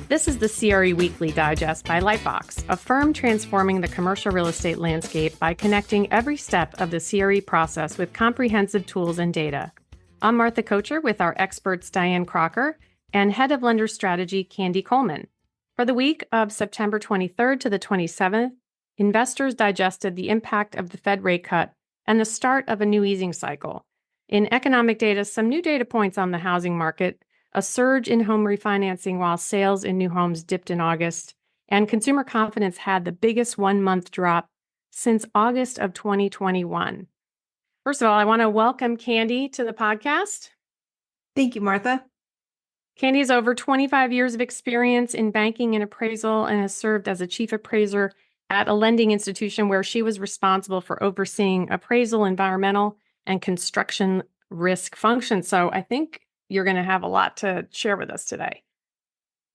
This is the CRE Weekly Digest by Lightbox, a firm transforming the commercial real estate landscape by connecting every step of the CRE process with comprehensive tools and data. I'm Martha Kocher with our experts Diane Crocker and Head of Lender Strategy Candy Coleman. For the week of September 23rd to the 27th, investors digested the impact of the Fed rate cut and the start of a new easing cycle. In economic data, some new data points on the housing market, a surge in home refinancing while sales in new homes dipped in August, and consumer confidence had the biggest one-month drop since August of 2021. First of all, I want to welcome Candy to the podcast. Thank you, Martha. Candy has over 25 years of experience in banking and appraisal and has served as a chief appraiser at a lending institution where she was responsible for overseeing appraisal, environmental, and construction risk functions. So I think you're going to have a lot to share with us today.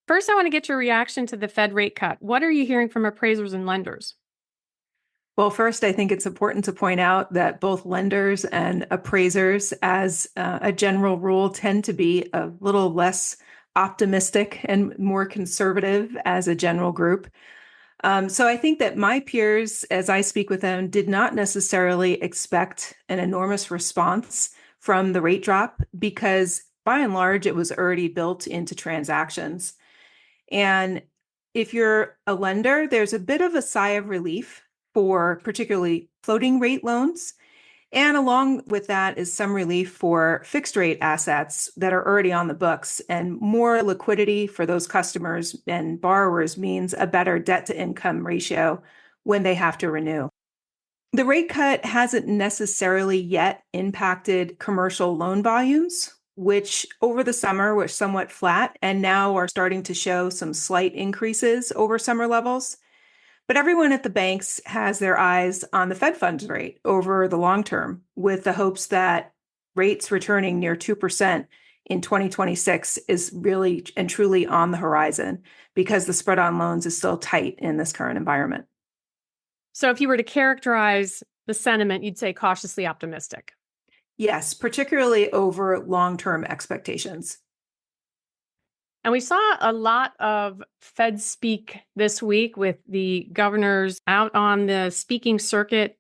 First, I want to get your reaction to the Fed rate cut. What are you hearing from appraisers and lenders? Well, first, I think it's important to point out that both lenders and appraisers, as a general rule, tend to be a little less optimistic and more conservative as a general group. So I think that my peers, as I speak with them, did not necessarily expect an enormous response from the rate drop because by and large, it was already built into transactions. And if you're a lender, there's a bit of a sigh of relief for particularly floating rate loans. And along with that is some relief for fixed rate assets that are already on the books, and more liquidity for those customers and borrowers means a better debt to income ratio when they have to renew. The rate cut hasn't necessarily yet impacted commercial loan volumes, which over the summer were somewhat flat and now are starting to show some slight increases over summer levels. But everyone at the banks has their eyes on the Fed funds rate over the long term, with the hopes that rates returning near 2% in 2026 is really and truly on the horizon because the spread on loans is still tight in this current environment. So if you were to characterize the sentiment, you'd say cautiously optimistic. Yes, particularly over long-term expectations. And we saw a lot of Fed speak this week with the governors out on the speaking circuit,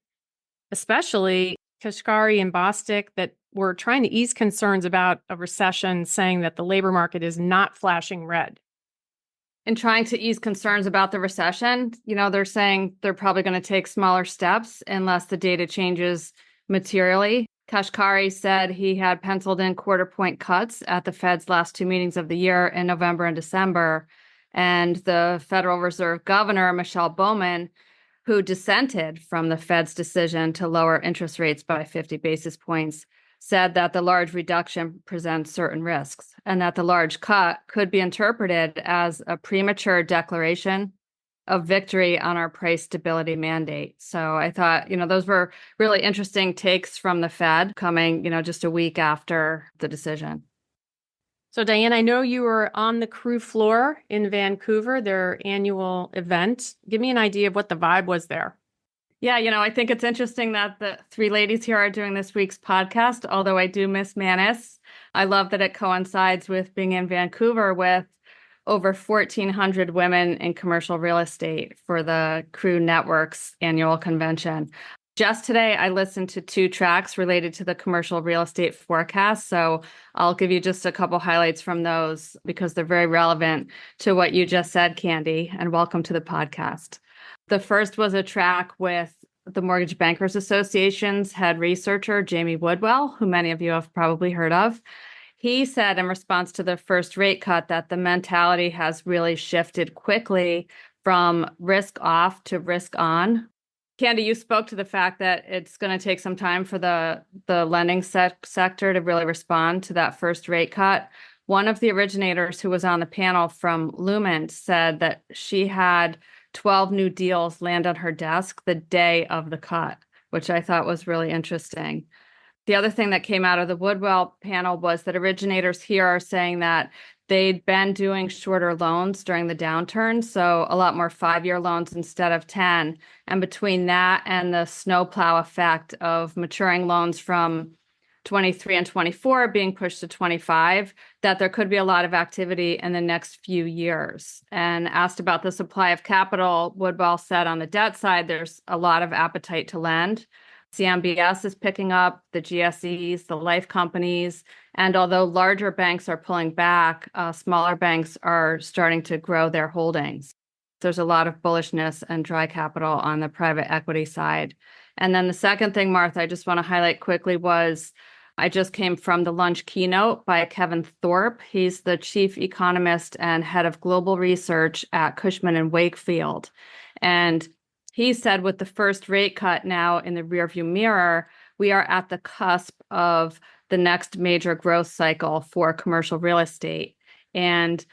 especially Kashkari and Bostic, that were trying to ease concerns about a recession, saying that the labor market is not flashing red. In trying to ease concerns about the recession, they're saying they're probably going to take smaller steps unless the data changes materially. Kashkari said he had penciled in quarter-point cuts at the Fed's last two meetings of the year in November and December. And the Federal Reserve Governor, Michelle Bowman, who dissented from the Fed's decision to lower interest rates by 50 basis points, said that the large reduction presents certain risks and that the large cut could be interpreted as a premature declaration of victory on our price stability mandate. So I thought, those were really interesting takes from the Fed coming, just a week after the decision. So Diane, I know you were on the crew floor in Vancouver, their annual event. Give me an idea of what the vibe was there. Yeah, I think it's interesting that the three ladies here are doing this week's podcast, although I do miss Manus. I love that it coincides with being in Vancouver with over 1,400 women in commercial real estate for the Crew Network's annual convention. Just today, I listened to two tracks related to the commercial real estate forecast. So I'll give you just a couple highlights from those because they're very relevant to what you just said, Candy, and welcome to the podcast. The first was a track with the Mortgage Bankers Association's head researcher, Jamie Woodwell, who many of you have probably heard of. He said in response to the first rate cut that the mentality has really shifted quickly from risk off to risk on. Candy, you spoke to the fact that it's going to take some time for the lending sector to really respond to that first rate cut. One of the originators who was on the panel from Lument said that she had 12 new deals land on her desk the day of the cut, which I thought was really interesting. The other thing that came out of the Woodwell panel was that originators here are saying that they'd been doing shorter loans during the downturn, so a lot more 5-year loans instead of 10. And between that and the snowplow effect of maturing loans from 23 and 24 being pushed to 25, that there could be a lot of activity in the next few years. And asked about the supply of capital, Woodball said on the debt side, there's a lot of appetite to lend. CMBS is picking up, the GSEs, the life companies, and although larger banks are pulling back, smaller banks are starting to grow their holdings. There's a lot of bullishness and dry capital on the private equity side. And then the second thing, Martha, I just want to highlight quickly was I just came from the lunch keynote by Kevin Thorpe. He's the chief economist and head of global research at Cushman & Wakefield. And he said with the first rate cut now in the rearview mirror, we are at the cusp of the next major growth cycle for commercial real estate. And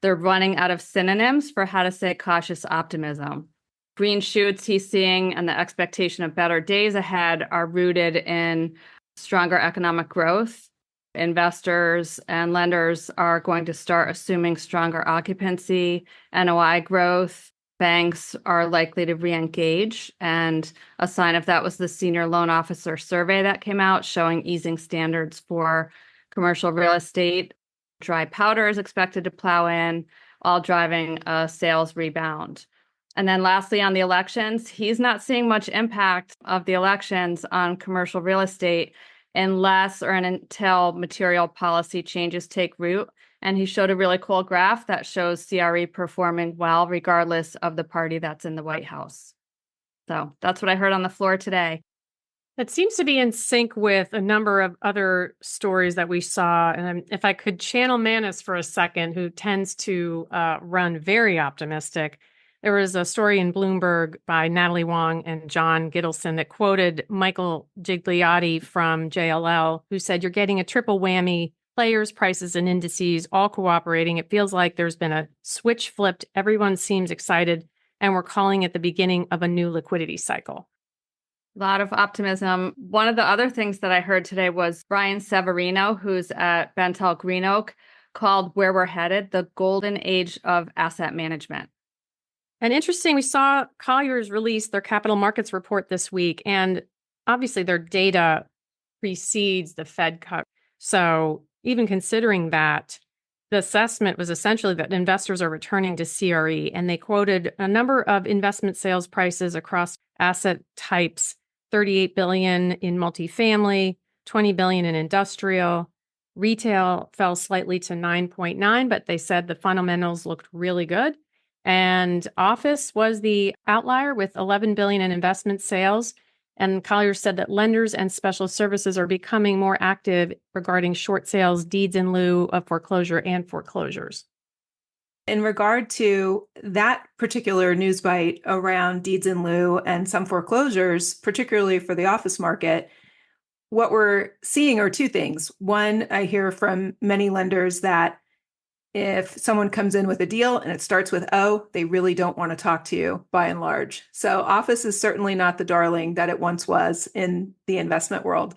they're running out of synonyms for how to say cautious optimism. Green shoots he's seeing and the expectation of better days ahead are rooted in stronger economic growth. Investors and lenders are going to start assuming stronger occupancy, NOI growth. Banks are likely to re-engage. And a sign of that was the senior loan officer survey that came out showing easing standards for commercial real estate. Dry powder is expected to plow in, all driving a sales rebound. And then lastly, on the elections, he's not seeing much impact of the elections on commercial real estate unless or until material policy changes take root. And he showed a really cool graph that shows CRE performing well, regardless of the party that's in the White House. So that's what I heard on the floor today. That seems to be in sync with a number of other stories that we saw. And if I could channel Manus for a second, who tends to run very optimistic, there was a story in Bloomberg by Natalie Wong and John Gittleson that quoted Michael Gigliotti from JLL, who said, "You're getting a triple whammy, players, prices, and indices all cooperating. It feels like there's been a switch flipped. Everyone seems excited, and we're calling it the beginning of a new liquidity cycle." A lot of optimism. One of the other things that I heard today was Brian Severino, who's at Bentel Green Oak, called Where We're Headed the golden age of asset management. And interesting, we saw Colliers release their capital markets report this week, and obviously their data precedes the Fed cut. So even considering that, the assessment was essentially that investors are returning to CRE, and they quoted a number of investment sales prices across asset types, $38 billion in multifamily, $20 billion in industrial. Retail fell slightly to 9.9, but they said the fundamentals looked really good. And office was the outlier with $11 billion in investment sales. And Colliers said that lenders and special services are becoming more active regarding short sales, deeds in lieu of foreclosure, and foreclosures. In regard to that particular news bite around deeds in lieu and some foreclosures, particularly for the office market, what we're seeing are two things. One, I hear from many lenders that if someone comes in with a deal and it starts with O, they really don't want to talk to you by and large. So office is certainly not the darling that it once was in the investment world.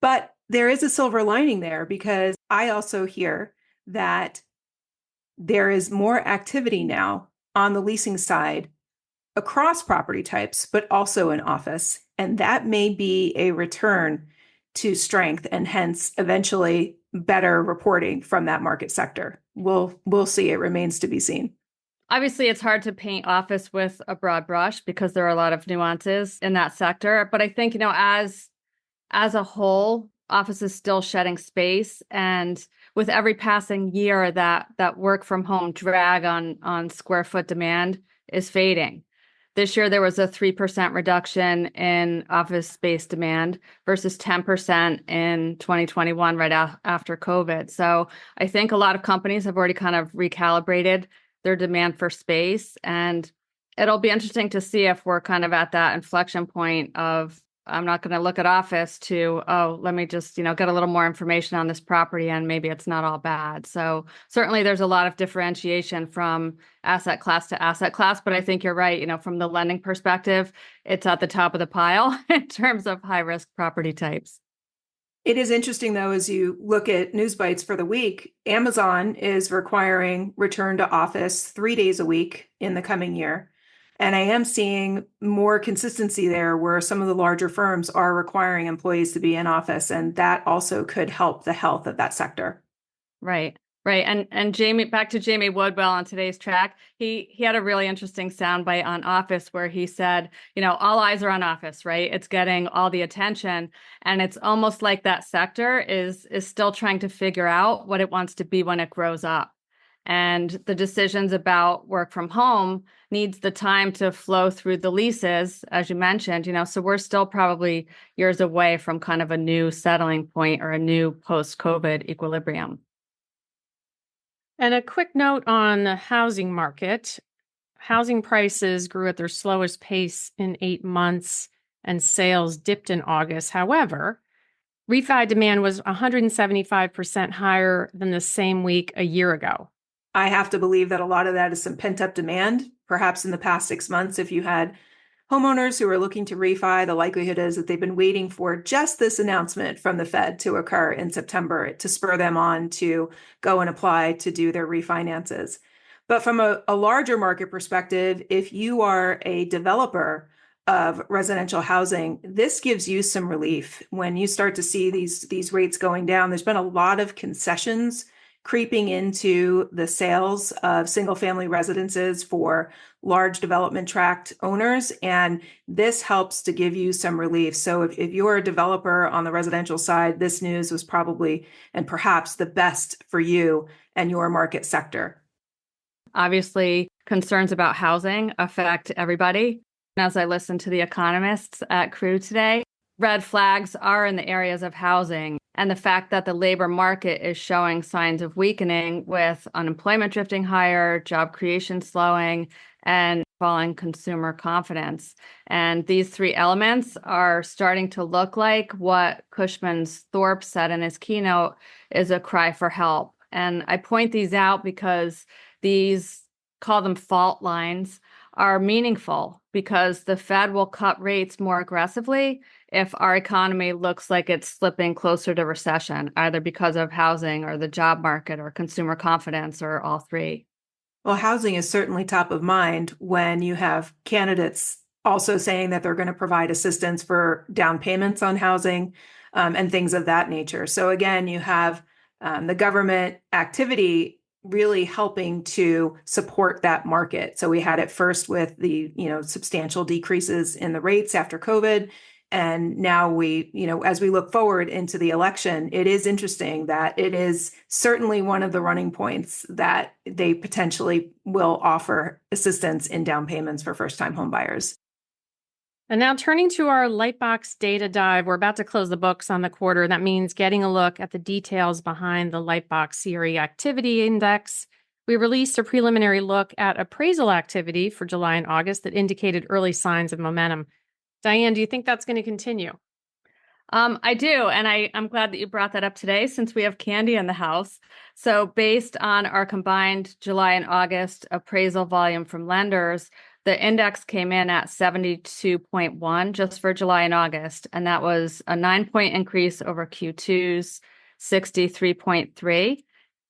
But there is a silver lining there, because I also hear that there is more activity now on the leasing side across property types, but also in office. And that may be a return to strength and hence eventually better reporting from that market sector. We'll see. It remains to be seen. Obviously, it's hard to paint office with a broad brush because there are a lot of nuances in that sector. But I think, as a whole, office is still shedding space. And with every passing year, that work from home drag on square foot demand is fading. This year, there was a 3% reduction in office space demand versus 10% in 2021, right after COVID. So I think a lot of companies have already kind of recalibrated their demand for space. And it'll be interesting to see if we're kind of at that inflection point of, I'm not going to look at office to, let me just, get a little more information on this property and maybe it's not all bad. So certainly there's a lot of differentiation from asset class to asset class, but I think you're right. From the lending perspective, it's at the top of the pile in terms of high risk property types. It is interesting, though, as you look at news bites for the week, Amazon is requiring return to office 3 days a week in the coming year. And I am seeing more consistency there where some of the larger firms are requiring employees to be in office, and that also could help the health of that sector. Right. Right. And Jamie, back to Jamie Woodwell on today's track, he had a really interesting soundbite on Office where he said, all eyes are on Office, right? It's getting all the attention. And it's almost like that sector is still trying to figure out what it wants to be when it grows up. And the decisions about work from home needs the time to flow through the leases, as you mentioned, so we're still probably years away from kind of a new settling point or a new post-COVID equilibrium. And a quick note on the housing market. Housing prices grew at their slowest pace in 8 months, and sales dipped in August. However, refi demand was 175% higher than the same week a year ago. I have to believe that a lot of that is some pent-up demand. Perhaps in the past 6 months, if you had homeowners who are looking to refi, the likelihood is that they've been waiting for just this announcement from the Fed to occur in September to spur them on to go and apply to do their refinances. But from a larger market perspective, if you are a developer of residential housing, this gives you some relief. When you start to see these rates going down, there's been a lot of concessions creeping into the sales of single family residences for large development tract owners. And this helps to give you some relief. So if you're a developer on the residential side, this news was probably and perhaps the best for you and your market sector. Obviously, concerns about housing affect everybody. As I listened to the economists at Crew today, red flags are in the areas of housing and the fact that the labor market is showing signs of weakening with unemployment drifting higher, job creation slowing, and falling consumer confidence. And these three elements are starting to look like what Cushman's Thorpe said in his keynote is a cry for help. And I point these out because these, call them fault lines, are meaningful because the Fed will cut rates more aggressively if our economy looks like it's slipping closer to recession, either because of housing or the job market or consumer confidence or all three. Well, housing is certainly top of mind when you have candidates also saying that they're going to provide assistance for down payments on housing and things of that nature. So again, you have the government activity really helping to support that market. So we had it first with the, substantial decreases in the rates after COVID. And now we, as we look forward into the election, it is interesting that it is certainly one of the running points that they potentially will offer assistance in down payments for first-time home buyers. And now turning to our Lightbox data dive, we're about to close the books on the quarter. That means getting a look at the details behind the Lightbox CRE Activity Index. We released a preliminary look at appraisal activity for July and August that indicated early signs of momentum. Diane, do you think that's going to continue? I do. And I'm glad that you brought that up today since we have Candy in the house. So based on our combined July and August appraisal volume from lenders, the index came in at 72.1 just for July and August. And that was a 9-point increase over Q2's 63.3.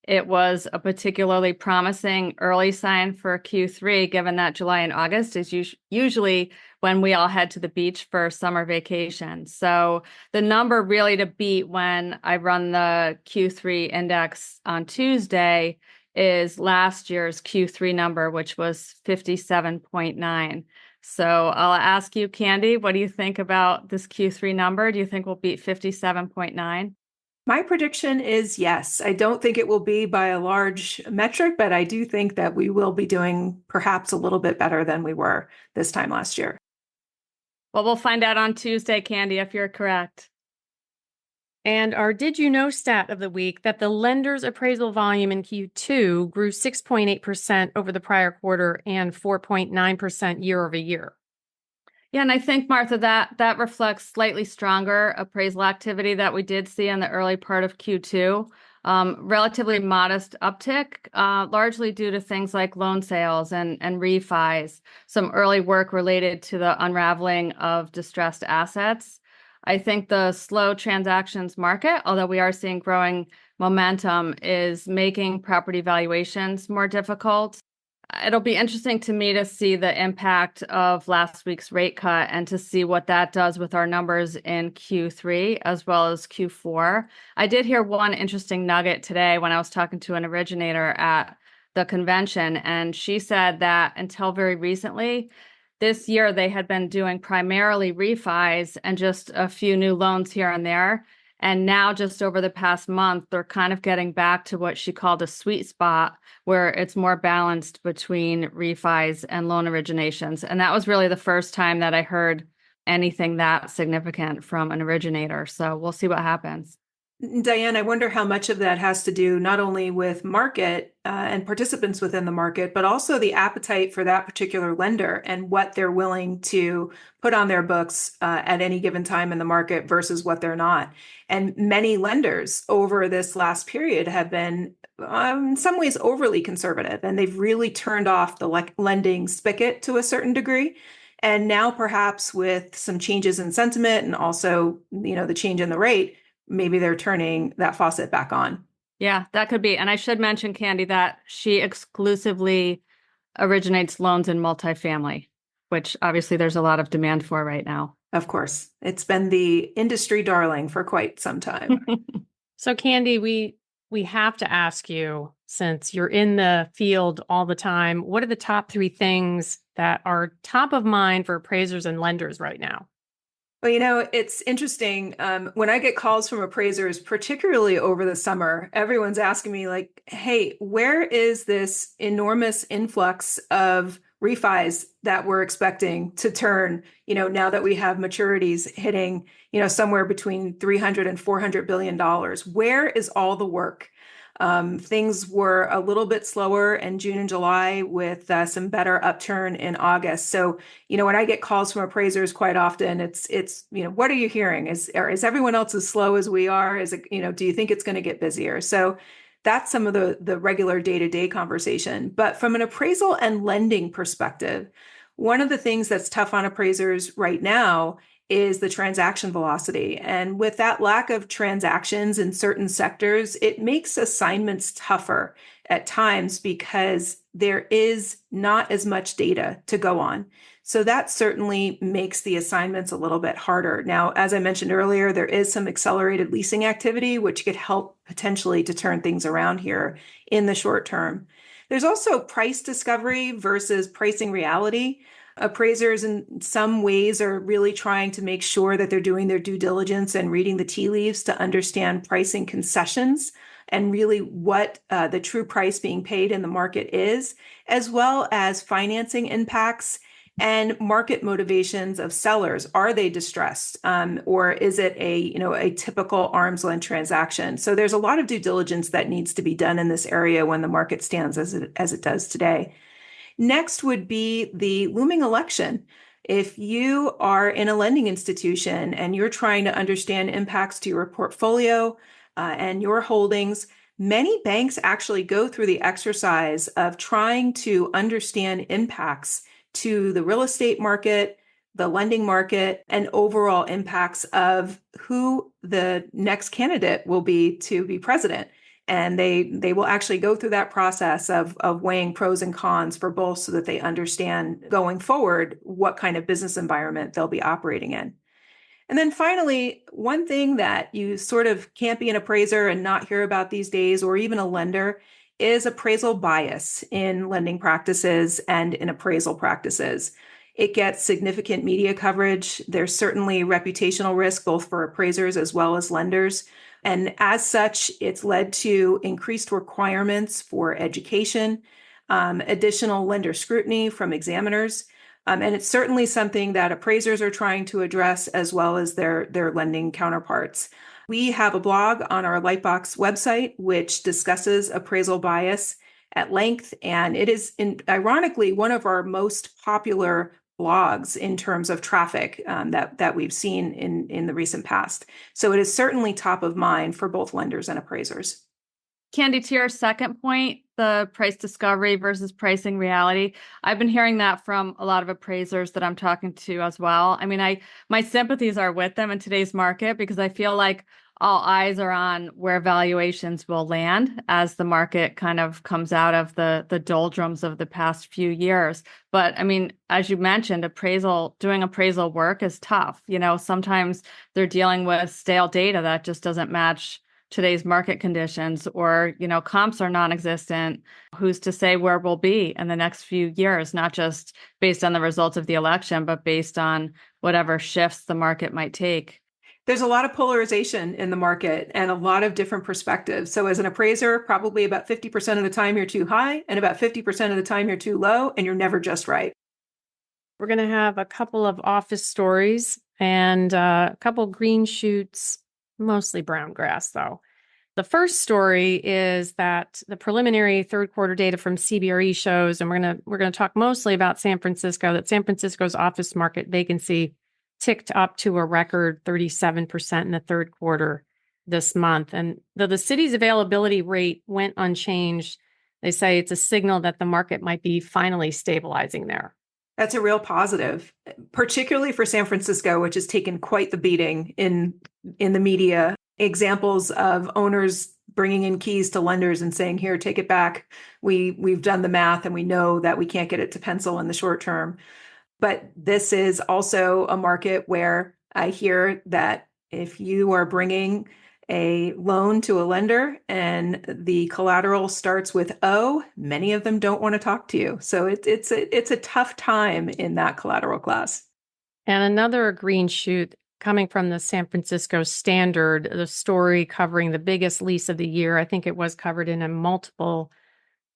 It was a particularly promising early sign for Q3, given that July and August is usually when we all head to the beach for summer vacation. So the number really to beat when I run the Q3 index on Tuesday is last year's Q3 number, which was 57.9. So I'll ask you, Candy, what do you think about this Q3 number? Do you think we'll beat 57.9? My prediction is yes. I don't think it will be by a large metric, but I do think that we will be doing perhaps a little bit better than we were this time last year. Well, we'll find out on Tuesday, Candy, if you're correct. And our Did You Know stat of the week that the lender's appraisal volume in Q2 grew 6.8% over the prior quarter and 4.9% year over year. Yeah, and I think, Martha, that reflects slightly stronger appraisal activity that we did see in the early part of Q2. Relatively modest uptick, largely due to things like loan sales and refis, some early work related to the unraveling of distressed assets. I think the slow transactions market, although we are seeing growing momentum, is making property valuations more difficult. It'll be interesting to me to see the impact of last week's rate cut and to see what that does with our numbers in Q3 as well as Q4. I did hear one interesting nugget today when I was talking to an originator at the convention, and she said that until very recently, this year they had been doing primarily refis and just a few new loans here and there. And now, just over the past month, they're kind of getting back to what she called a sweet spot, where it's more balanced between refis and loan originations. And that was really the first time that I heard anything that significant from an originator. So we'll see what happens. Diane, I wonder how much of that has to do not only with market and participants within the market, but also the appetite for that particular lender and what they're willing to put on their books at any given time in the market versus what they're not. And many lenders over this last period have been, in some ways, overly conservative, and they've really turned off the lending spigot to a certain degree. And now, perhaps with some changes in sentiment and also, the change in the rate, maybe they're turning that faucet back on. Yeah, that could be. And I should mention, Candy, that she exclusively originates loans in multifamily, which obviously there's a lot of demand for right now. Of course. It's been the industry darling for quite some time. So, Candy, we have to ask you, since you're in the field all the time, what are the top 3 things that are top of mind for appraisers and lenders right now? Well, it's interesting. When I get calls from appraisers, particularly over the summer, everyone's asking me like, hey, where is this enormous influx of refis that we're expecting to turn, now that we have maturities hitting, somewhere between $300 and $400 billion? Where is all the work? Things were a little bit slower in June and July with some better upturn in August. So, when I get calls from appraisers quite often, it's what are you hearing? Is everyone else as slow as we are? Is it, do you think it's going to get busier? So that's some of the regular day-to-day conversation. But from an appraisal and lending perspective, one of the things that's tough on appraisers right now is the transaction velocity. And with that lack of transactions in certain sectors, it makes assignments tougher at times because there is not as much data to go on. So that certainly makes the assignments a little bit harder. Now, as I mentioned earlier, there is some accelerated leasing activity, which could help potentially to turn things around here in the short term. There's also price discovery versus pricing reality. Appraisers in some ways are really trying to make sure that they're doing their due diligence and reading the tea leaves to understand pricing concessions and really what the true price being paid in the market is, as well as financing impacts and market motivations of sellers. Are they distressed, or is it a typical arm's length transaction? So there's a lot of due diligence that needs to be done in this area when the market stands as it does today. Next would be the looming election. If you are in a lending institution and you're trying to understand impacts to your portfolio and your holdings, many banks actually go through the exercise of trying to understand impacts to the real estate market, the lending market, and overall impacts of who the next candidate will be to be president. And they will actually go through that process of weighing pros and cons for both so that they understand going forward what kind of business environment they'll be operating in. And then finally, one thing that you sort of can't be an appraiser and not hear about these days, or even a lender, is appraisal bias in lending practices and in appraisal practices. It gets significant media coverage. There's certainly reputational risk, both for appraisers as well as lenders. And as such, it's led to increased requirements for education, additional lender scrutiny from examiners. And it's certainly something that appraisers are trying to address as well as their lending counterparts. We have a blog on our Lightbox website, which discusses appraisal bias at length. And it is, ironically, one of our most popular blogs in terms of traffic that we've seen in the recent past. So it is certainly top of mind for both lenders and appraisers. Candy, to your second point, the price discovery versus pricing reality, I've been hearing that from a lot of appraisers that I'm talking to as well. I mean, my sympathies are with them in today's market because I feel like all eyes are on where valuations will land as the market kind of comes out of the doldrums of the past few years. But I mean, as you mentioned, doing appraisal work is tough. Sometimes they're dealing with stale data that just doesn't match today's market conditions, or, comps are non-existent. Who's to say where we'll be in the next few years, not just based on the results of the election, but based on whatever shifts the market might take. There's a lot of polarization in the market and a lot of different perspectives. So as an appraiser, probably about 50% of the time you're too high and about 50% of the time you're too low, and you're never just right. We're going to have a couple of office stories and a couple green shoots, mostly brown grass though. The first story is that the preliminary third quarter data from CBRE shows, and we're going to talk mostly about San Francisco, that San Francisco's office market vacancy ticked up to a record 37% in the third quarter this month. And though the city's availability rate went unchanged, they say it's a signal that the market might be finally stabilizing there. That's a real positive, particularly for San Francisco, which has taken quite the beating in the media. Examples of owners bringing in keys to lenders and saying, here, take it back. We've done the math and we know that we can't get it to pencil in the short term. But this is also a market where I hear that if you are bringing a loan to a lender and the collateral starts with O, many of them don't want to talk to you. So it's a tough time in that collateral class. And another green shoot coming from the San Francisco Standard, the story covering the biggest lease of the year. I think it was covered in a multiple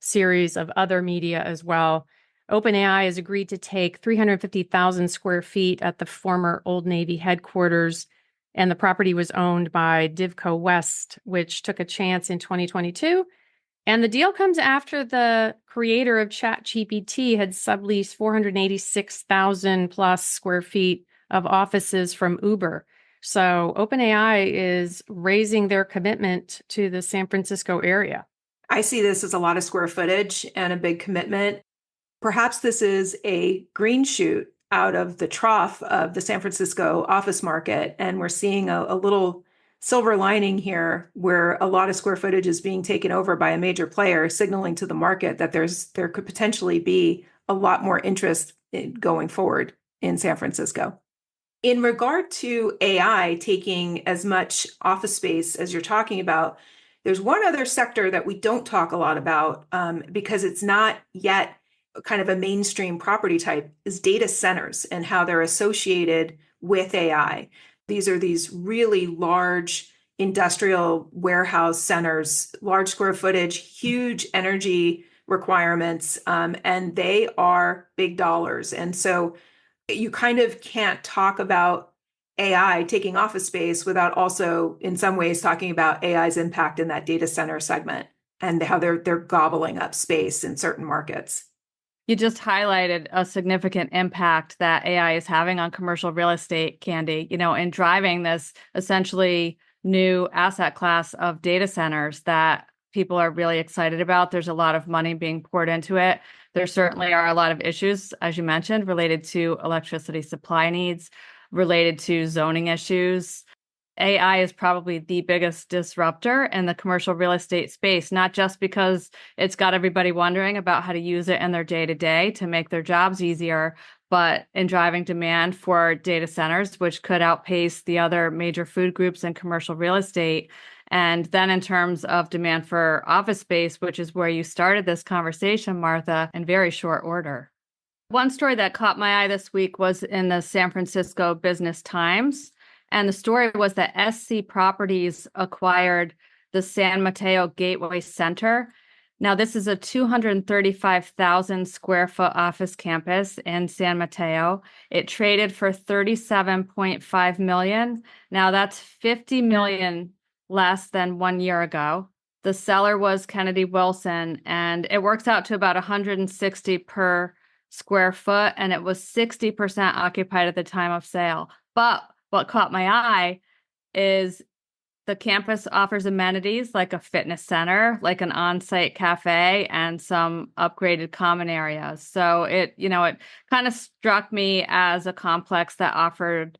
series of other media as well. OpenAI has agreed to take 350,000 square feet at the former Old Navy headquarters, and the property was owned by Divco West, which took a chance in 2022. And the deal comes after the creator of ChatGPT had subleased 486,000 plus square feet of offices from Uber. So OpenAI is raising their commitment to the San Francisco area. I see this as a lot of square footage and a big commitment. Perhaps this is a green shoot out of the trough of the San Francisco office market, and we're seeing a little silver lining here where a lot of square footage is being taken over by a major player, signaling to the market that there could potentially be a lot more interest going forward in San Francisco. In regard to AI taking as much office space as you're talking about, there's one other sector that we don't talk a lot about because it's not yet kind of a mainstream property type, is data centers and how they're associated with AI. These are these really large industrial warehouse centers, large square footage, huge energy requirements, and they are big dollars. And so you kind of can't talk about AI taking office space without also, in some ways, talking about AI's impact in that data center segment and how they're gobbling up space in certain markets. You just highlighted a significant impact that AI is having on commercial real estate, Candy, in driving this essentially new asset class of data centers that people are really excited about. There's a lot of money being poured into it. There certainly are a lot of issues, as you mentioned, related to electricity supply needs, related to zoning issues. AI is probably the biggest disruptor in the commercial real estate space, not just because it's got everybody wondering about how to use it in their day-to-day to make their jobs easier, but in driving demand for data centers, which could outpace the other major food groups in commercial real estate. And then in terms of demand for office space, which is where you started this conversation, Martha, in very short order. One story that caught my eye this week was in the San Francisco Business Times. And the story was that SC Properties acquired the San Mateo Gateway Center. Now, this is a 235,000 square foot office campus in San Mateo. It traded for $37.5 million. Now, that's $50 million less than 1 year ago. The seller was Kennedy Wilson, and it works out to about $160 per square foot, and it was 60% occupied at the time of sale. But what caught my eye is the campus offers amenities like a fitness center, like an on-site cafe, and some upgraded common areas. So it kind of struck me as a complex that offered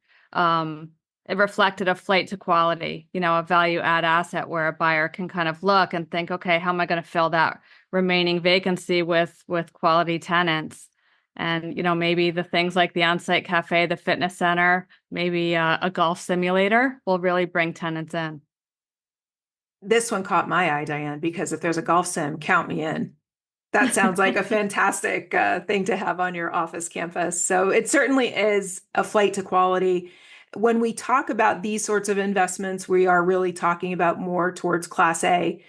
it reflected a flight to quality, a value add asset where a buyer can kind of look and think, okay, how am I going to fill that remaining vacancy with quality tenants? And, maybe the things like the on-site cafe, the fitness center, maybe a golf simulator will really bring tenants in. This one caught my eye, Diane, because if there's a golf sim, count me in. That sounds like a fantastic thing to have on your office campus. So it certainly is a flight to quality. When we talk about these sorts of investments, we are really talking about more towards Class A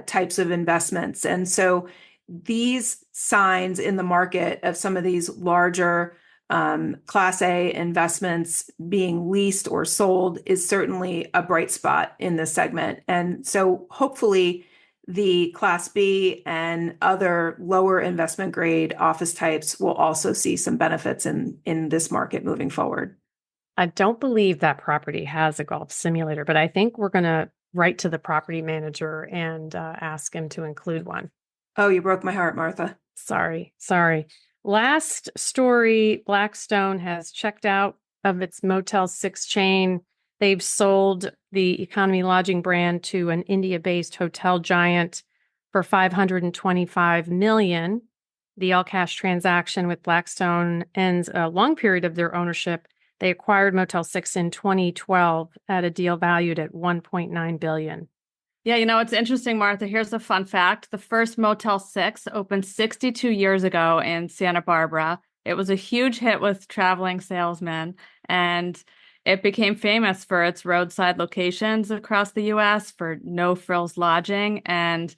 types of investments. And so these signs in the market of some of these larger Class A investments being leased or sold is certainly a bright spot in this segment. And so hopefully the Class B and other lower investment grade office types will also see some benefits in this market moving forward. I don't believe that property has a golf simulator, but I think we're going to write to the property manager and ask him to include one. Oh, you broke my heart, Martha. Sorry. Last story, Blackstone has checked out of its Motel 6 chain. They've sold the economy lodging brand to an India-based hotel giant for $525 million. The all-cash transaction with Blackstone ends a long period of their ownership. They acquired Motel 6 in 2012 at a deal valued at $1.9 billion. Yeah, it's interesting, Martha. Here's a fun fact. The first Motel 6 opened 62 years ago in Santa Barbara. It was a huge hit with traveling salesmen, and it became famous for its roadside locations across the U.S., for no-frills lodging. And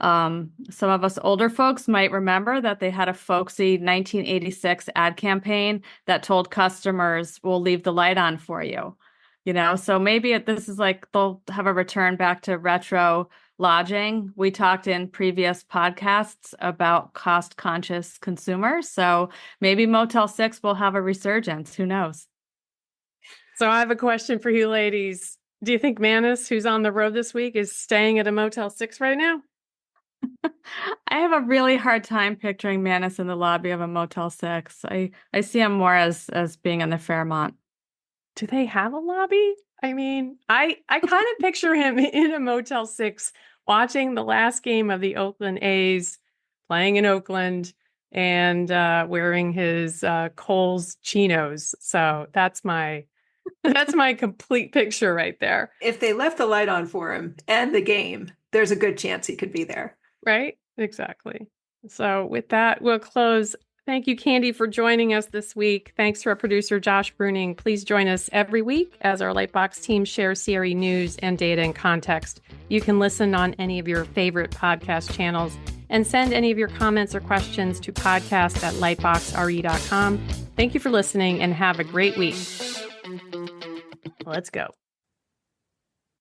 some of us older folks might remember that they had a folksy 1986 ad campaign that told customers, "We'll leave the light on for you." So maybe this is like they'll have a return back to retro lodging. We talked in previous podcasts about cost-conscious consumers. So maybe Motel 6 will have a resurgence. Who knows? So I have a question for you ladies. Do you think Manis, who's on the road this week, is staying at a Motel 6 right now? I have a really hard time picturing Manis in the lobby of a Motel 6. I see him more as being in the Fairmont. Do they have a lobby? I mean, I kind of picture him in a Motel 6 watching the last game of the Oakland A's, playing in Oakland, and wearing his Kohl's chinos. So that's my complete picture right there. If they left the light on for him and the game, there's a good chance he could be there. Right? Exactly. So with that, we'll close. Thank you, Candy, for joining us this week. Thanks to our producer, Josh Bruning. Please join us every week as our Lightbox team shares CRE news and data and context. You can listen on any of your favorite podcast channels and send any of your comments or questions to podcast@lightboxre.com. Thank you for listening and have a great week. Let's go.